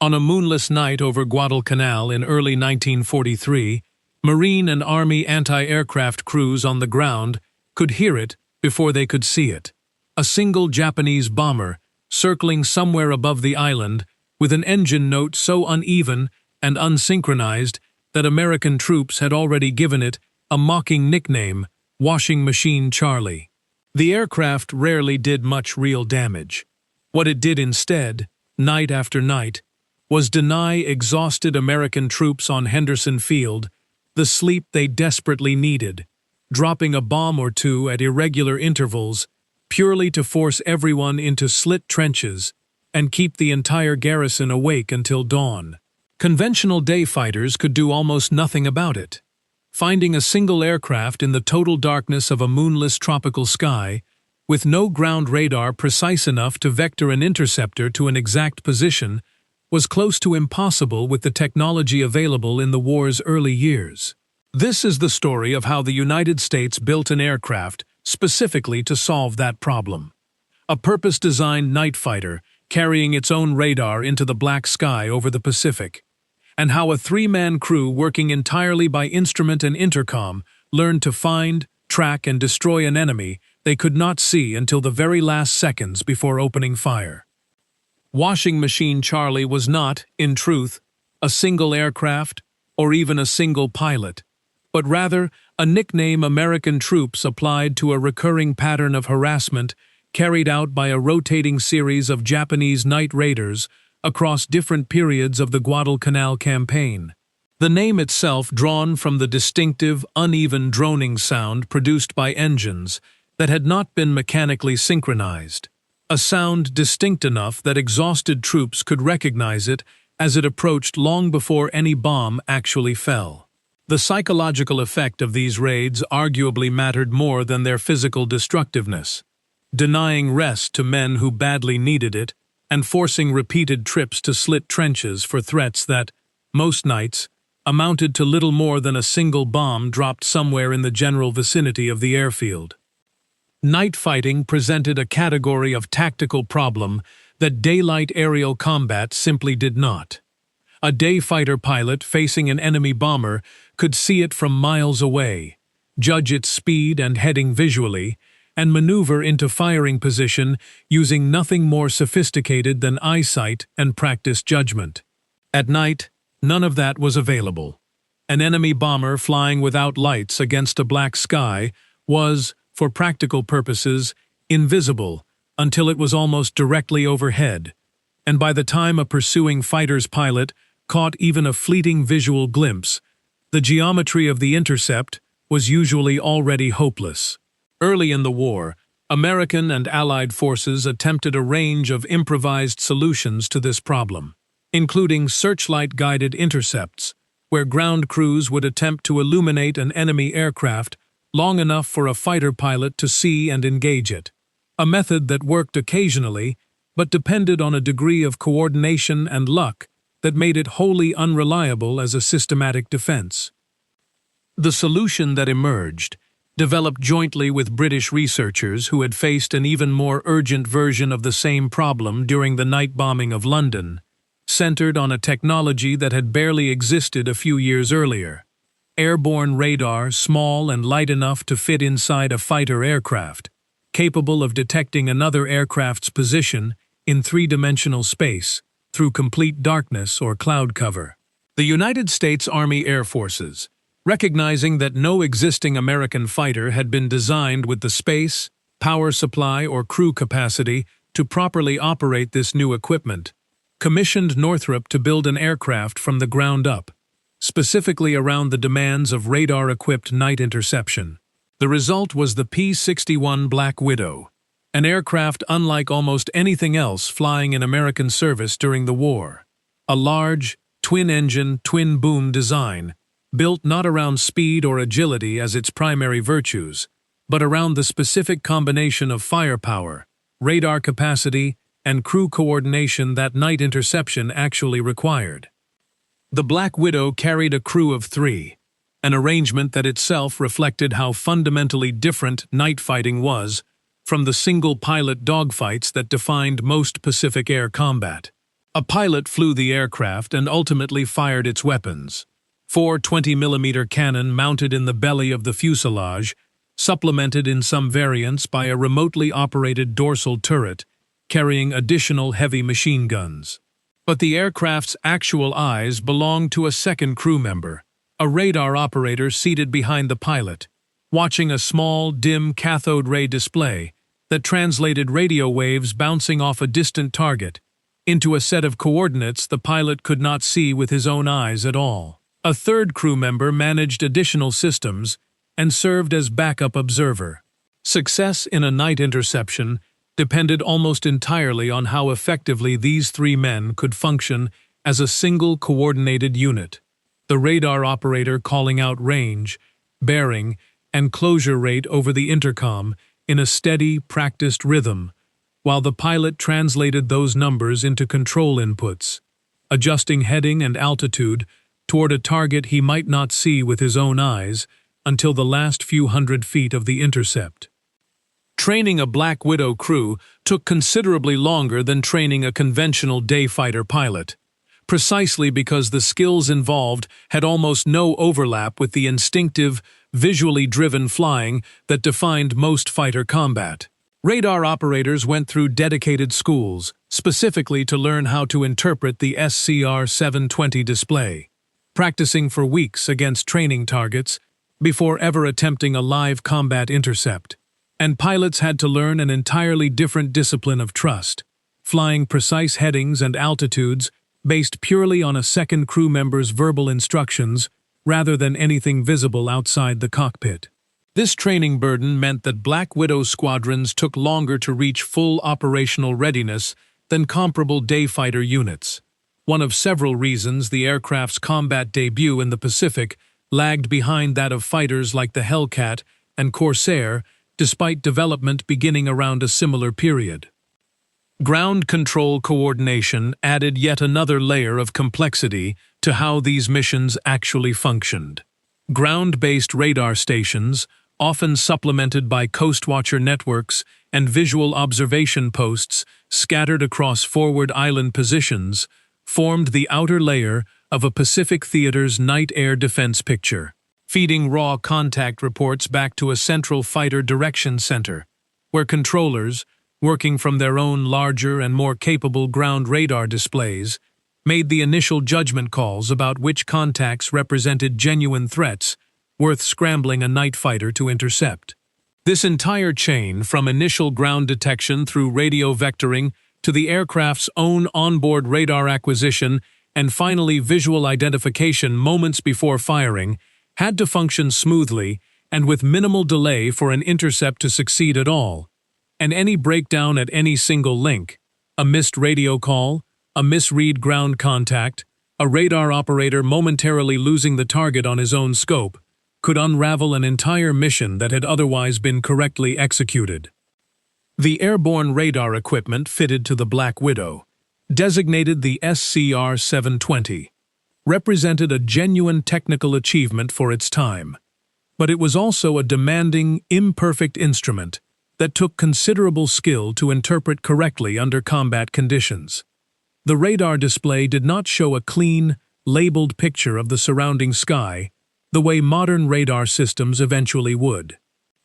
On a moonless night over Guadalcanal in early 1943, Marine and Army anti-aircraft crews on the ground could hear it before they could see it. A single Japanese bomber, circling somewhere above the island, with an engine note so uneven and unsynchronized that American troops had already given it a mocking nickname, Washing Machine Charlie. The aircraft rarely did much real damage. What it did instead, night after night, was deny exhausted American troops on Henderson Field the sleep they desperately needed, dropping a bomb or two at irregular intervals purely to force everyone into slit trenches and keep the entire garrison awake until dawn. Conventional day fighters could do almost nothing about it. Finding a single aircraft in the total darkness of a moonless tropical sky, with no ground radar precise enough to vector an interceptor to an exact position, was close to impossible with the technology available in the war's early years. This is the story of how the United States built an aircraft specifically to solve that problem. A purpose-designed night fighter carrying its own radar into the black sky over the Pacific, and how a three-man crew working entirely by instrument and intercom learned to find, track, and destroy an enemy they could not see until the very last seconds before opening fire. Washing Machine Charlie was not, in truth, a single aircraft or even a single pilot, but rather a nickname American troops applied to a recurring pattern of harassment carried out by a rotating series of Japanese night raiders across different periods of the Guadalcanal campaign. The name itself drawn from the distinctive, uneven droning sound produced by engines that had not been mechanically synchronized. A sound distinct enough that exhausted troops could recognize it as it approached long before any bomb actually fell. The psychological effect of these raids arguably mattered more than their physical destructiveness, denying rest to men who badly needed it and forcing repeated trips to slit trenches for threats that, most nights, amounted to little more than a single bomb dropped somewhere in the general vicinity of the airfield. Night fighting presented a category of tactical problem that daylight aerial combat simply did not. A day fighter pilot facing an enemy bomber could see it from miles away, judge its speed and heading visually, and maneuver into firing position using nothing more sophisticated than eyesight and practiced judgment. At night, none of that was available. An enemy bomber flying without lights against a black sky was, for practical purposes, invisible until it was almost directly overhead, and by the time a pursuing fighter's pilot caught even a fleeting visual glimpse, the geometry of the intercept was usually already hopeless. Early in the war, American and Allied forces attempted a range of improvised solutions to this problem, including searchlight-guided intercepts, where ground crews would attempt to illuminate an enemy aircraft long enough for a fighter pilot to see and engage it, a method that worked occasionally but depended on a degree of coordination and luck that made it wholly unreliable as a systematic defense. The solution that emerged, developed jointly with British researchers who had faced an even more urgent version of the same problem during the night bombing of London, centered on a technology that had barely existed a few years earlier. Airborne radar small and light enough to fit inside a fighter aircraft, capable of detecting another aircraft's position in three-dimensional space through complete darkness or cloud cover. The United States Army Air Forces, recognizing that no existing American fighter had been designed with the space, power supply, or crew capacity to properly operate this new equipment, commissioned Northrop to build an aircraft from the ground up, specifically around the demands of radar-equipped night interception. The result was the P-61 Black Widow, an aircraft unlike almost anything else flying in American service during the war. A large, twin-engine, twin-boom design, built not around speed or agility as its primary virtues, but around the specific combination of firepower, radar capacity, and crew coordination that night interception actually required. The Black Widow carried a crew of 3, an arrangement that itself reflected how fundamentally different night fighting was from the single-pilot dogfights that defined most Pacific air combat. A pilot flew the aircraft and ultimately fired its weapons. 4 20mm cannon mounted in the belly of the fuselage, supplemented in some variants by a remotely operated dorsal turret, carrying additional heavy machine guns. But the aircraft's actual eyes belonged to a second crew member, a radar operator seated behind the pilot, watching a small, dim cathode ray display that translated radio waves bouncing off a distant target into a set of coordinates the pilot could not see with his own eyes at all. A third crew member managed additional systems and served as backup observer. Success in a night interception depended almost entirely on how effectively these three men could function as a single coordinated unit. The radar operator calling out range, bearing, and closure rate over the intercom in a steady, practiced rhythm, while the pilot translated those numbers into control inputs, adjusting heading and altitude toward a target he might not see with his own eyes until the last few hundred feet of the intercept. Training a Black Widow crew took considerably longer than training a conventional day fighter pilot, precisely because the skills involved had almost no overlap with the instinctive, visually driven flying that defined most fighter combat. Radar operators went through dedicated schools, specifically to learn how to interpret the SCR-720 display, practicing for weeks against training targets before ever attempting a live combat intercept. And pilots had to learn an entirely different discipline of trust, flying precise headings and altitudes based purely on a second crew member's verbal instructions rather than anything visible outside the cockpit. This training burden meant that Black Widow squadrons took longer to reach full operational readiness than comparable day fighter units. One of several reasons the aircraft's combat debut in the Pacific lagged behind that of fighters like the Hellcat and Corsair, despite development beginning around a similar period. Ground control coordination added yet another layer of complexity to how these missions actually functioned. Ground-based radar stations, often supplemented by coastwatcher networks and visual observation posts scattered across forward island positions, formed the outer layer of a Pacific theater's night air defense picture, feeding raw contact reports back to a central fighter direction center, where controllers, working from their own larger and more capable ground radar displays, made the initial judgment calls about which contacts represented genuine threats worth scrambling a night fighter to intercept. This entire chain, from initial ground detection through radio vectoring to the aircraft's own onboard radar acquisition and finally visual identification moments before firing, had to function smoothly and with minimal delay for an intercept to succeed at all. And any breakdown at any single link, a missed radio call, a misread ground contact, a radar operator momentarily losing the target on his own scope, could unravel an entire mission that had otherwise been correctly executed. The airborne radar equipment fitted to the Black Widow, designated the SCR-720, represented a genuine technical achievement for its time, but it was also a demanding, imperfect instrument that took considerable skill to interpret correctly under combat conditions. The radar display did not show a clean, labeled picture of the surrounding sky the way modern radar systems eventually would.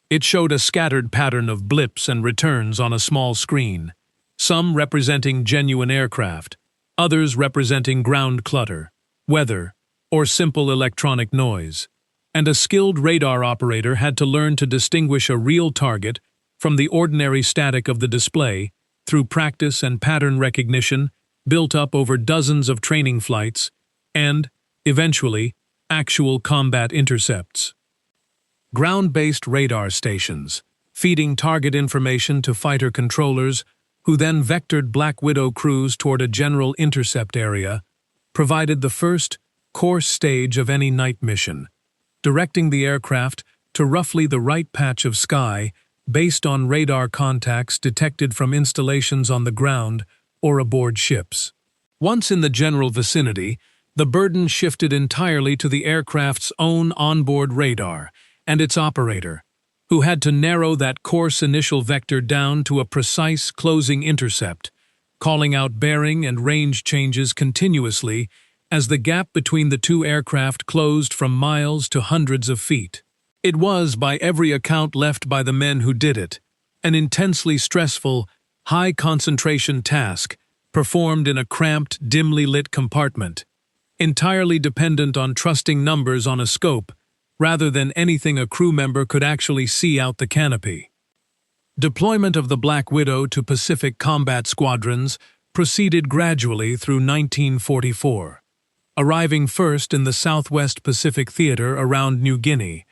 It showed a scattered pattern of blips and returns on a small screen, some representing genuine aircraft, others representing ground clutter, weather, or simple electronic noise, and a skilled radar operator had to learn to distinguish a real target from the ordinary static of the display through practice and pattern recognition built up over dozens of training flights and, eventually, actual combat intercepts. Ground-based radar stations, feeding target information to fighter controllers who then vectored Black Widow crews toward a general intercept area, provided the first, course stage of any night mission, directing the aircraft to roughly the right patch of sky based on radar contacts detected from installations on the ground or aboard ships. Once in the general vicinity, the burden shifted entirely to the aircraft's own onboard radar and its operator, who had to narrow that course initial vector down to a precise closing intercept, calling out bearing and range changes continuously as the gap between the two aircraft closed from miles to hundreds of feet. It was, by every account left by the men who did it, an intensely stressful, high-concentration task performed in a cramped, dimly lit compartment, entirely dependent on trusting numbers on a scope rather than anything a crew member could actually see out the canopy. Deployment of the Black Widow to Pacific combat squadrons proceeded gradually through 1944, arriving first in the Southwest Pacific Theater around New Guinea,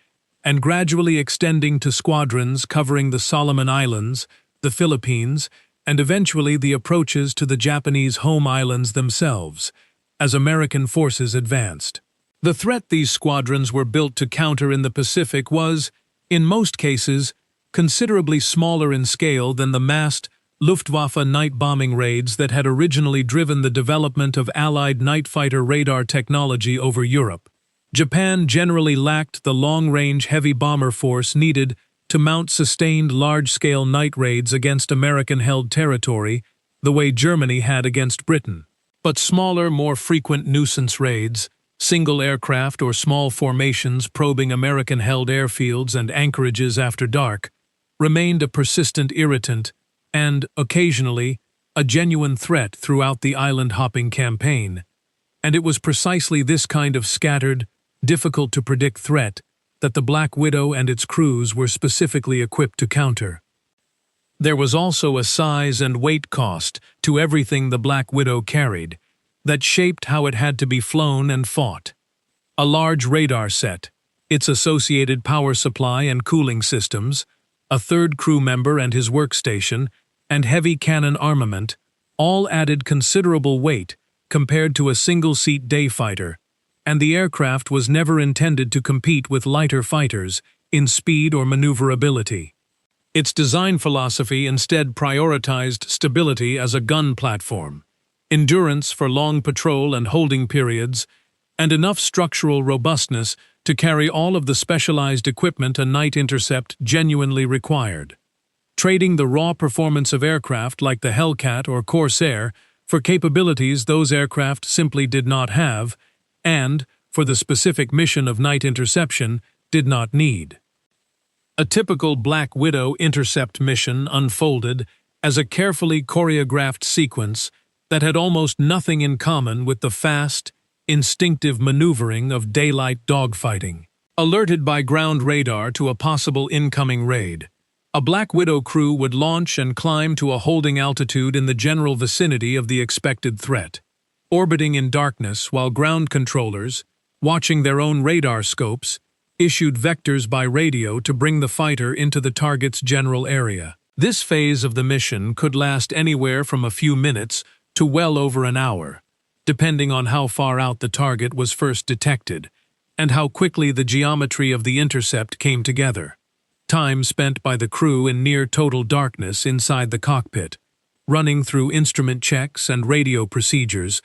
and gradually extending to squadrons covering the Solomon Islands, the Philippines, and eventually the approaches to the Japanese home islands themselves, as American forces advanced. The threat these squadrons were built to counter in the Pacific was, in most cases, considerably smaller in scale than the massed Luftwaffe night bombing raids that had originally driven the development of Allied night fighter radar technology over Europe. Japan generally lacked the long-range heavy bomber force needed to mount sustained large-scale night raids against American-held territory the way Germany had against Britain. But smaller, more frequent nuisance raids, single aircraft or small formations probing American-held airfields and anchorages after dark, remained a persistent irritant and, occasionally, a genuine threat throughout the island-hopping campaign, and it was precisely this kind of scattered, difficult-to-predict threat that the Black Widow and its crews were specifically equipped to counter. There was also a size and weight cost to everything the Black Widow carried that shaped how it had to be flown and fought. A large radar set, its associated power supply and cooling systems, a third crew member and his workstation, and heavy cannon armament, all added considerable weight compared to a single-seat day fighter, and the aircraft was never intended to compete with lighter fighters in speed or maneuverability. Its design philosophy instead prioritized stability as a gun platform, endurance for long patrol and holding periods, and enough structural robustness to carry all of the specialized equipment a night intercept genuinely required. Trading the raw performance of aircraft like the Hellcat or Corsair for capabilities those aircraft simply did not have, and, for the specific mission of night interception, did not need. A typical Black Widow intercept mission unfolded as a carefully choreographed sequence that had almost nothing in common with the fast, instinctive maneuvering of daylight dogfighting. Alerted by ground radar to a possible incoming raid, a Black Widow crew would launch and climb to a holding altitude in the general vicinity of the expected threat, orbiting in darkness while ground controllers, watching their own radar scopes, issued vectors by radio to bring the fighter into the target's general area. This phase of the mission could last anywhere from a few minutes to well over an hour, depending on how far out the target was first detected, and how quickly the geometry of the intercept came together. Time spent by the crew in near total darkness inside the cockpit, running through instrument checks and radio procedures,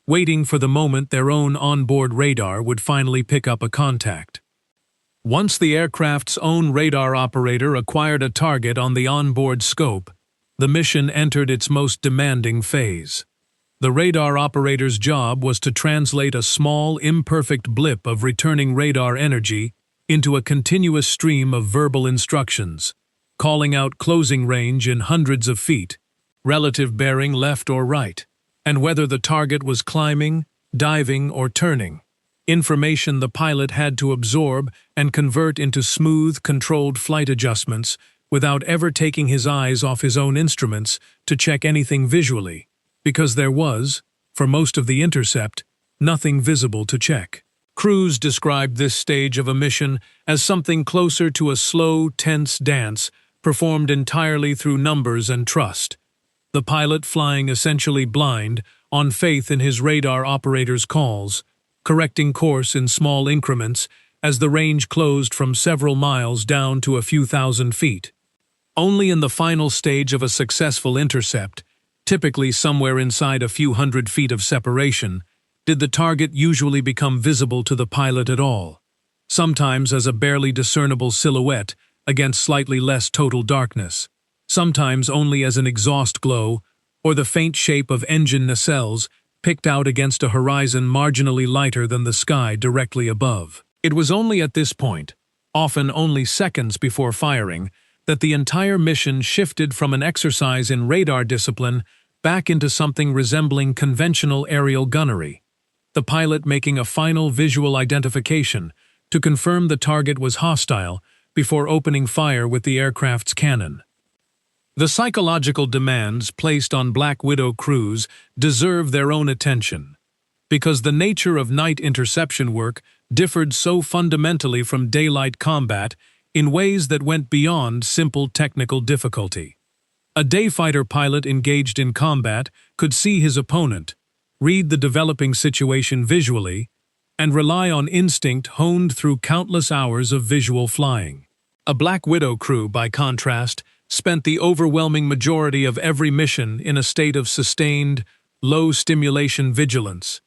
waiting for the moment their own onboard radar would finally pick up a contact. Once the aircraft's own radar operator acquired a target on the onboard scope, the mission entered its most demanding phase. The radar operator's job was to translate a small, imperfect blip of returning radar energy into a continuous stream of verbal instructions, calling out closing range in hundreds of feet, relative bearing left or right, and whether the target was climbing, diving, or turning. Information the pilot had to absorb and convert into smooth, controlled flight adjustments without ever taking his eyes off his own instruments to check anything visually, because there was, for most of the intercept, nothing visible to check. Crews described this stage of a mission as something closer to a slow, tense dance performed entirely through numbers and trust, the pilot flying essentially blind, on faith in his radar operator's calls, correcting course in small increments as the range closed from several miles down to a few thousand feet. Only in the final stage of a successful intercept, typically somewhere inside a few hundred feet of separation, did the target usually become visible to the pilot at all, sometimes as a barely discernible silhouette against slightly less total darkness, sometimes only as an exhaust glow or the faint shape of engine nacelles picked out against a horizon marginally lighter than the sky directly above. It was only at this point, often only seconds before firing, that the entire mission shifted from an exercise in radar discipline back into something resembling conventional aerial gunnery, the pilot making a final visual identification to confirm the target was hostile before opening fire with the aircraft's cannon. The psychological demands placed on Black Widow crews deserve their own attention, because the nature of night interception work differed so fundamentally from daylight combat in ways that went beyond simple technical difficulty. A dayfighter pilot engaged in combat could see his opponent, read the developing situation visually, and rely on instinct honed through countless hours of visual flying. A Black Widow crew, by contrast, spent the overwhelming majority of every mission in a state of sustained, low-stimulation vigilance,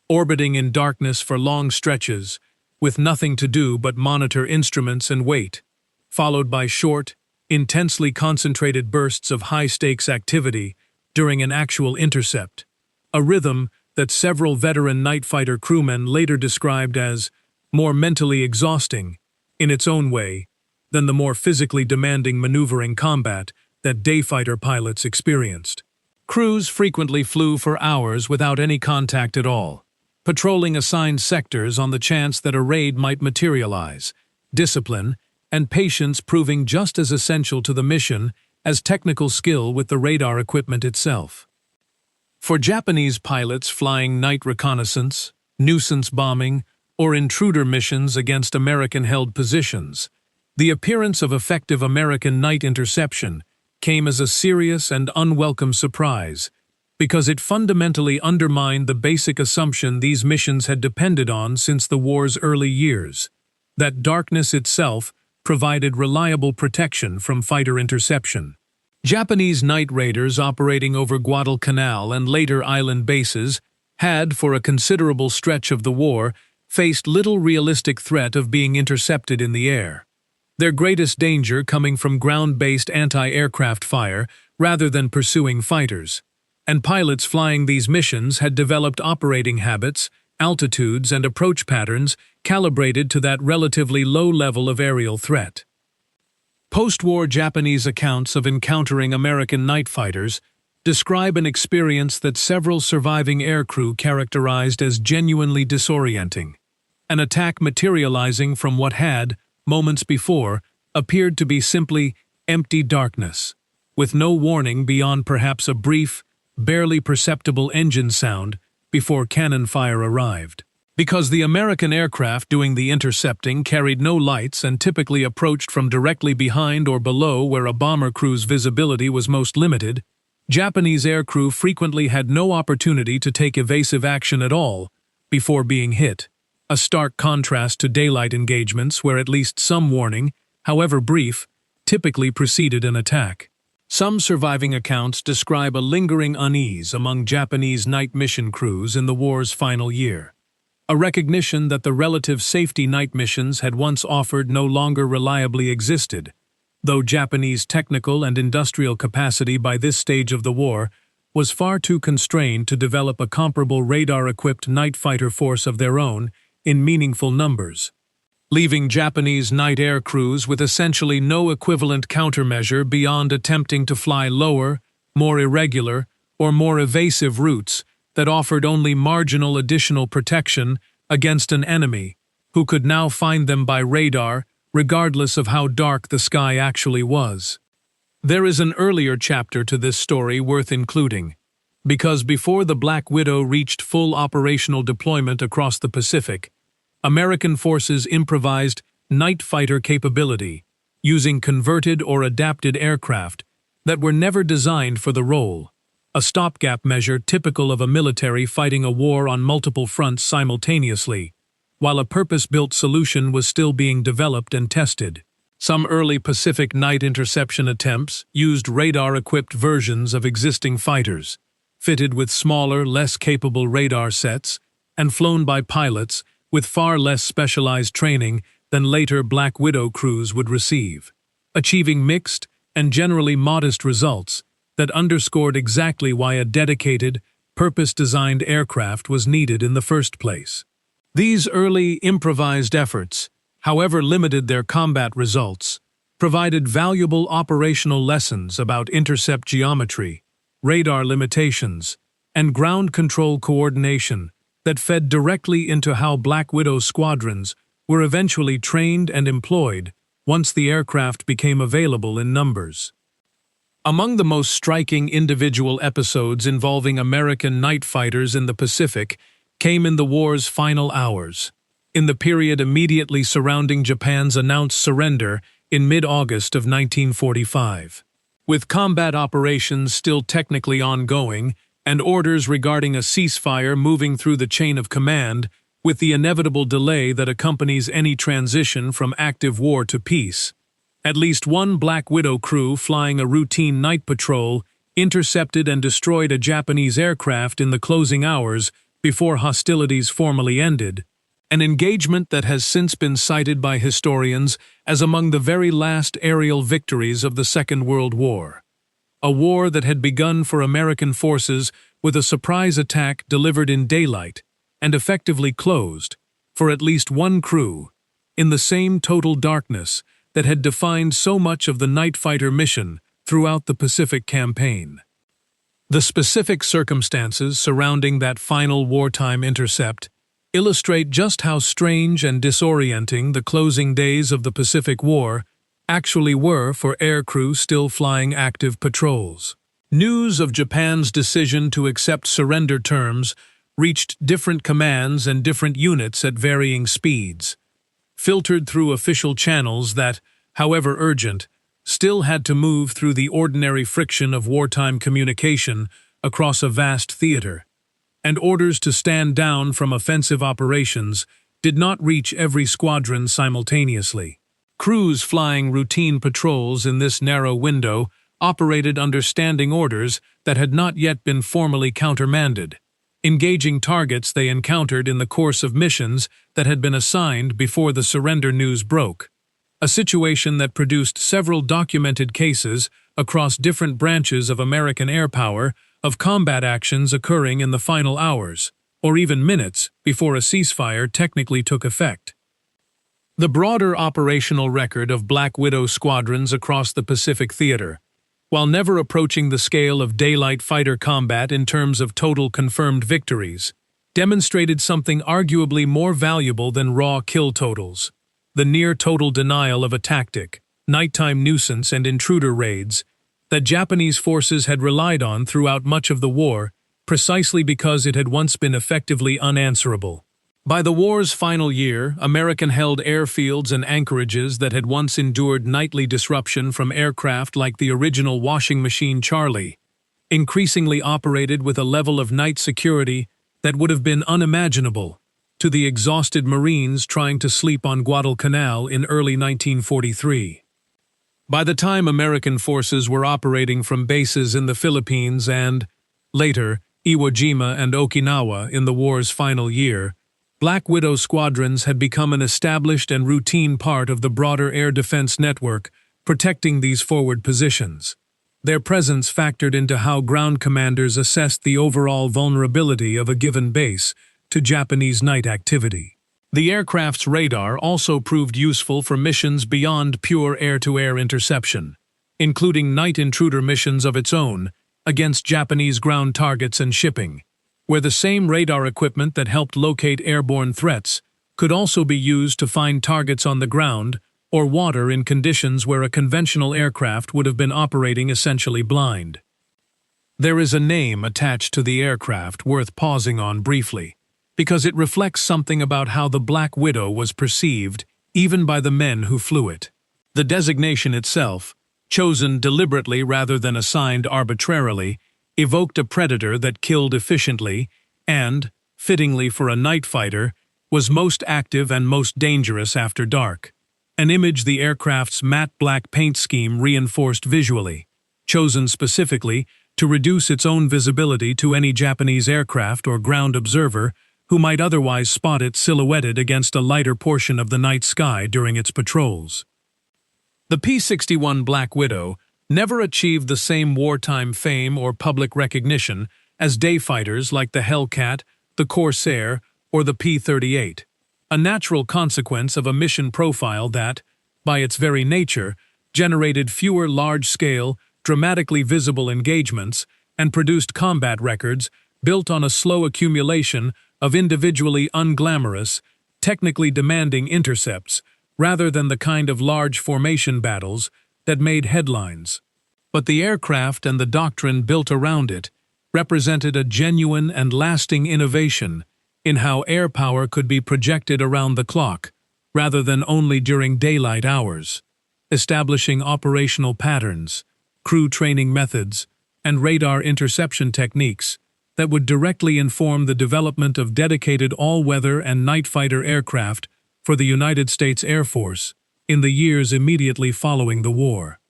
orbiting in darkness for long stretches, with nothing to do but monitor instruments and wait, followed by short, intensely concentrated bursts of high-stakes activity during an actual intercept, a rhythm that several veteran night fighter crewmen later described as more mentally exhausting, in its own way, than the more physically demanding maneuvering combat that dayfighter pilots experienced. Crews frequently flew for hours without any contact at all, patrolling assigned sectors on the chance that a raid might materialize, discipline and patience proving just as essential to the mission as technical skill with the radar equipment itself. For Japanese pilots flying night reconnaissance, nuisance bombing, or intruder missions against American-held positions, the appearance of effective American night interception came as a serious and unwelcome surprise, because it fundamentally undermined the basic assumption these missions had depended on since the war's early years, that darkness itself provided reliable protection from fighter interception. Japanese night raiders operating over Guadalcanal and later island bases had, for a considerable stretch of the war, faced little realistic threat of being intercepted in the air, their greatest danger coming from ground-based anti-aircraft fire rather than pursuing fighters, and pilots flying these missions had developed operating habits, altitudes, and approach patterns calibrated to that relatively low level of aerial threat. Post-war Japanese accounts of encountering American night fighters describe an experience that several surviving aircrew characterized as genuinely disorienting, an attack materializing from what had, moments before, appeared to be simply empty darkness, with no warning beyond perhaps a brief, barely perceptible engine sound before cannon fire arrived. Because the American aircraft doing the intercepting carried no lights and typically approached from directly behind or below where a bomber crew's visibility was most limited, Japanese aircrew frequently had no opportunity to take evasive action at all before being hit, a stark contrast to daylight engagements where at least some warning, however brief, typically preceded an attack. Some surviving accounts describe a lingering unease among Japanese night mission crews in the war's final year, a recognition that the relative safety night missions had once offered no longer reliably existed, though Japanese technical and industrial capacity by this stage of the war was far too constrained to develop a comparable radar-equipped night fighter force of their own in meaningful numbers, leaving Japanese night air crews with essentially no equivalent countermeasure beyond attempting to fly lower, more irregular, or more evasive routes that offered only marginal additional protection against an enemy who could now find them by radar regardless of how dark the sky actually was. There is an earlier chapter to this story worth including, because before the Black Widow reached full operational deployment across the Pacific, American forces improvised night fighter capability using converted or adapted aircraft that were never designed for the role, a stopgap measure typical of a military fighting a war on multiple fronts simultaneously, while a purpose-built solution was still being developed and tested. Some early Pacific night interception attempts used radar-equipped versions of existing fighters, fitted with smaller, less capable radar sets, and flown by pilots with far less specialized training than later Black Widow crews would receive, achieving mixed and generally modest results that underscored exactly why a dedicated, purpose-designed aircraft was needed in the first place. These early, improvised efforts, however limited their combat results, provided valuable operational lessons about intercept geometry, radar limitations, and ground control coordination that fed directly into how Black Widow squadrons were eventually trained and employed once the aircraft became available in numbers. Among the most striking individual episodes involving American night fighters in the Pacific came in the war's final hours, in the period immediately surrounding Japan's announced surrender in mid-August of 1945. With combat operations still technically ongoing and orders regarding a ceasefire moving through the chain of command, with the inevitable delay that accompanies any transition from active war to peace, at least one Black Widow crew flying a routine night patrol intercepted and destroyed a Japanese aircraft in the closing hours before hostilities formally ended, an engagement that has since been cited by historians as among the very last aerial victories of the Second World War. A war that had begun for American forces with a surprise attack delivered in daylight and effectively closed, for at least one crew, in the same total darkness that had defined so much of the night fighter mission throughout the Pacific campaign. The specific circumstances surrounding that final wartime intercept illustrate just how strange and disorienting the closing days of the Pacific War actually were for aircrew still flying active patrols. News of Japan's decision to accept surrender terms reached different commands and different units at varying speeds, filtered through official channels that, however urgent, still had to move through the ordinary friction of wartime communication across a vast theater, and orders to stand down from offensive operations did not reach every squadron simultaneously. Crews flying routine patrols in this narrow window operated under standing orders that had not yet been formally countermanded, engaging targets they encountered in the course of missions that had been assigned before the surrender news broke, a situation that produced several documented cases across different branches of American air power of combat actions occurring in the final hours, or even minutes, before a ceasefire technically took effect. The broader operational record of Black Widow squadrons across the Pacific theater, while never approaching the scale of daylight fighter combat in terms of total confirmed victories, demonstrated something arguably more valuable than raw kill totals: the near-total denial of a tactic, nighttime nuisance and intruder raids, that Japanese forces had relied on throughout much of the war precisely because it had once been effectively unanswerable. By the war's final year, American-held airfields and anchorages that had once endured nightly disruption from aircraft like the original washing machine Charlie increasingly operated with a level of night security that would have been unimaginable to the exhausted Marines trying to sleep on Guadalcanal in early 1943. By the time American forces were operating from bases in the Philippines and, later, Iwo Jima and Okinawa in the war's final year, Black Widow squadrons had become an established and routine part of the broader air defense network protecting these forward positions. Their presence factored into how ground commanders assessed the overall vulnerability of a given base to Japanese night activity. The aircraft's radar also proved useful for missions beyond pure air-to-air interception, including night intruder missions of its own against Japanese ground targets and shipping, where the same radar equipment that helped locate airborne threats could also be used to find targets on the ground or water in conditions where a conventional aircraft would have been operating essentially blind. There is a name attached to the aircraft worth pausing on briefly, because it reflects something about how the Black Widow was perceived even by the men who flew it. The designation itself, chosen deliberately rather than assigned arbitrarily, evoked a predator that killed efficiently and, fittingly for a night fighter, was most active and most dangerous after dark, an image the aircraft's matte black paint scheme reinforced visually, chosen specifically to reduce its own visibility to any Japanese aircraft or ground observer who might otherwise spot it silhouetted against a lighter portion of the night sky during its patrols. The P-61 Black Widow never achieved the same wartime fame or public recognition as day fighters like the Hellcat, the Corsair, or the P-38, a natural consequence of a mission profile that, by its very nature, generated fewer large-scale, dramatically visible engagements and produced combat records built on a slow accumulation of individually unglamorous, technically demanding intercepts, rather than the kind of large formation battles that made headlines. But the aircraft and the doctrine built around it represented a genuine and lasting innovation in how air power could be projected around the clock, rather than only during daylight hours, establishing operational patterns, crew training methods, and radar interception techniques that would directly inform the development of dedicated all-weather and night fighter aircraft for the United States Air Force in the years immediately following the war.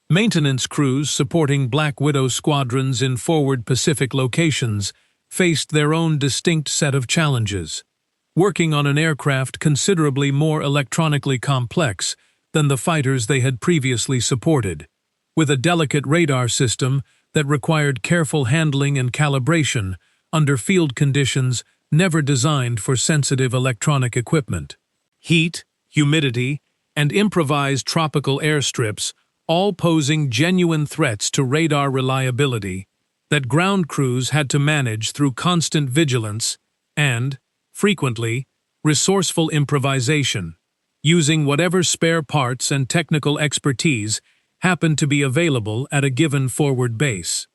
Maintenance crews supporting Black Widow squadrons in forward Pacific locations faced their own distinct set of challenges, working on an aircraft considerably more electronically complex than the fighters they had previously supported, with a delicate radar system that required careful handling and calibration under field conditions never designed for sensitive electronic equipment. Heat, humidity, and improvised tropical airstrips all posing genuine threats to radar reliability that ground crews had to manage through constant vigilance and, frequently, resourceful improvisation, using whatever spare parts and technical expertise happened to be available at a given forward base.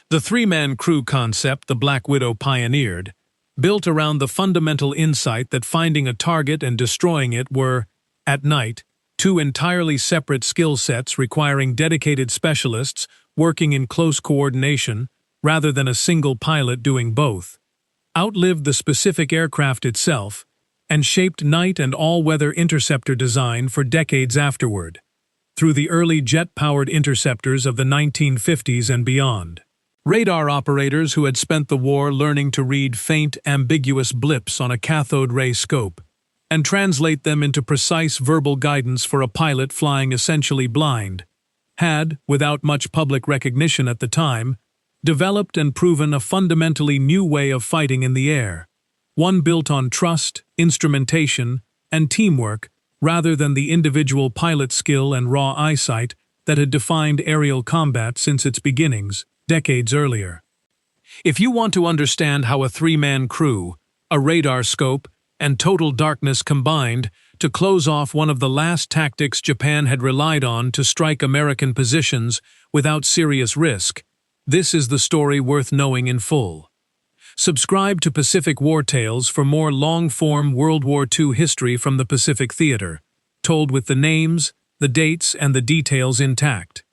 The three-man crew concept the Black Widow pioneered, built around the fundamental insight that finding a target and destroying it were, at night, two entirely separate skill sets requiring dedicated specialists working in close coordination rather than a single pilot doing both, outlived the specific aircraft itself and shaped night and all-weather interceptor design for decades afterward, through the early jet-powered interceptors of the 1950s and beyond. Radar operators who had spent the war learning to read faint, ambiguous blips on a cathode ray scope and translate them into precise verbal guidance for a pilot flying essentially blind, had, without much public recognition at the time, developed and proven a fundamentally new way of fighting in the air, one built on trust, instrumentation, and teamwork rather than the individual pilot skill and raw eyesight that had defined aerial combat since its beginnings, decades earlier. If you want to understand how a three-man crew, a radar scope, and total darkness combined to close off one of the last tactics Japan had relied on to strike American positions without serious risk, this is the story worth knowing in full. Subscribe to Pacific War Tales for more long-form World War II history from the Pacific Theater, told with the names, the dates, and the details intact.